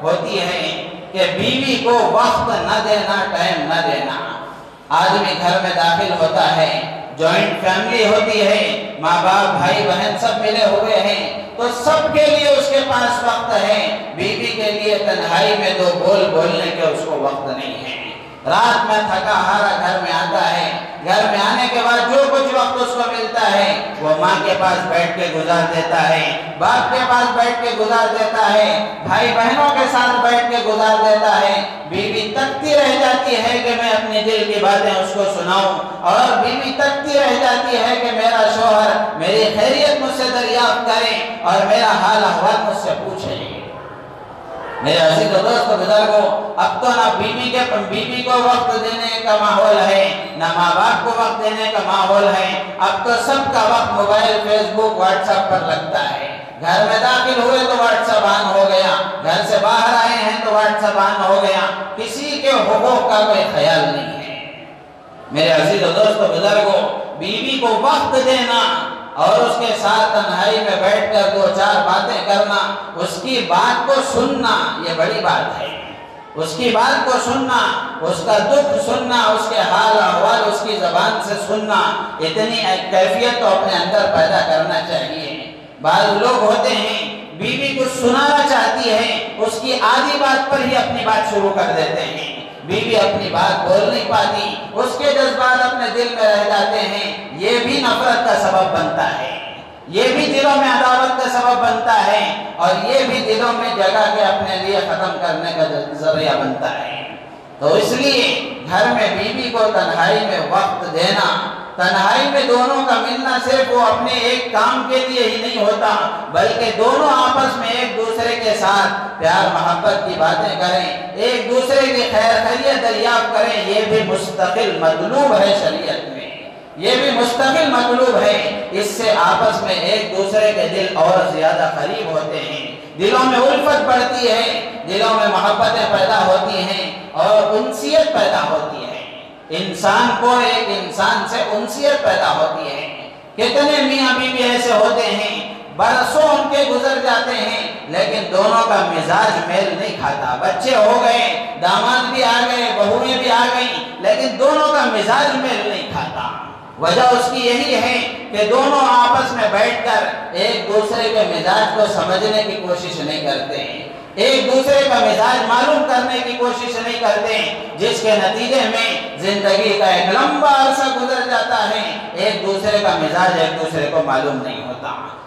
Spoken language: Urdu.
ہوتی ہے کہ بیوی کو وقت نہ دینا، ٹائم نہ دینا۔ آدمی گھر میں داخل ہوتا ہے، جوائنٹ فیملی ہوتی ہے، ماں باپ بھائی بہن سب ملے ہوئے ہیں، تو سب کے لیے اس کے پاس وقت ہے، بیوی کے لیے تنہائی میں دو بول بولنے کے اس کو وقت نہیں ہے۔ رات میں تھکا ہارا گھر میں آتا ہے، گھر میں آنے کے بعد جو کچھ وقت اس کو ملتا ہے وہ ماں کے پاس بیٹھ کے گزار دیتا ہے، باپ کے پاس بیٹھ کے گزار دیتا ہے، بھائی بہنوں کے ساتھ بیٹھ کے گزار دیتا ہے۔ بیوی تکتی رہ جاتی ہے کہ میں اپنے دل کی باتیں اس کو سناؤں، اور بیوی تکتی رہ جاتی ہے کہ میرا شوہر میری خیریت مجھ سے دریافت کرے اور میرا حال احوال مجھ سے پوچھے۔ میرے عزیز و دوست بزرگوں، اب تو نہ بیوی کو وقت دینے کا ماحول ہے، نہ ماں باپ کو وقت دینے کا ماحول ہے۔ اب تو سب کا وقت موبائل، فیس بک، واٹس ایپ پر لگتا ہے۔ گھر میں داخل ہوئے تو واٹس ایپ آن ہو گیا، گھر سے باہر آئے ہیں تو واٹس ایپ آن ہو گیا، کسی کے حقوق کا کوئی خیال نہیں ہے۔ میرے عزیز و دوست بزرگوں، بیوی کو وقت دینا اور اس کے ساتھ تنہائی میں بیٹھ کر دو چار باتیں کرنا، اس کی بات کو سننا، یہ بڑی بات ہے۔ اس کی بات کو سننا، اس کا دکھ سننا، اس کے حال احوال اس کی زبان سے سننا، اتنی کیفیت تو اپنے اندر پیدا کرنا چاہیے۔ بعض لوگ ہوتے ہیں بیوی کو سنانا چاہتی ہے، اس کی آدھی بات پر ہی اپنی بات شروع کر دیتے ہیں، بیوی اپنی بات بول نہیں پاتی، اس کے جذبات اپنے دل میں رہ جاتے ہیں، یہ بھی نفرت کا سبب بنتا ہے، یہ بھی دلوں میں عداوت کا سبب بنتا ہے، اور یہ بھی دلوں میں جگہ کے اپنے لیے ختم کرنے کا ذریعہ بنتا ہے۔ تو اس لیے گھر میں بیوی کو تنہائی میں وقت دینا، تنہائی میں دونوں کا ملنا صرف وہ اپنے ایک کام کے لیے ہی نہیں ہوتا، بلکہ دونوں آپس میں ایک دوسرے کے ساتھ پیار محبت کی باتیں کریں، ایک دوسرے کی خیر خیریت دریافت کریں، یہ بھی مستقل مطلوب ہے شریعت میں، یہ بھی مستقل مطلوب ہے۔ اس سے آپس میں ایک دوسرے کے دل اور زیادہ قریب ہوتے ہیں، دلوں میں الفت بڑھتی ہے، دلوں میں محبتیں پیدا ہوتی ہیں اور انسیت پیدا ہوتی ہے۔ انسان کو ایک انسان سے انسیت پیدا ہوتی ہے۔ کتنے میاں بیوی ایسے ہوتے ہیں برسوں ان کے گزر جاتے ہیں لیکن دونوں کا مزاج میل نہیں کھاتا، بچے ہو گئے، داماد بھی آ گئے، بہویں بھی آ گئی، لیکن دونوں کا مزاج میل نہیں کھاتا۔ وجہ اس کی یہی ہے کہ دونوں آپس میں بیٹھ کر ایک دوسرے کے مزاج کو سمجھنے کی کوشش نہیں کرتے ہیں، ایک دوسرے کا مزاج معلوم کرنے کی کوشش نہیں کرتے، جس کے نتیجے میں زندگی کا ایک لمبا عرصہ گزر جاتا ہے، ایک دوسرے کا مزاج ایک دوسرے کو معلوم نہیں ہوتا۔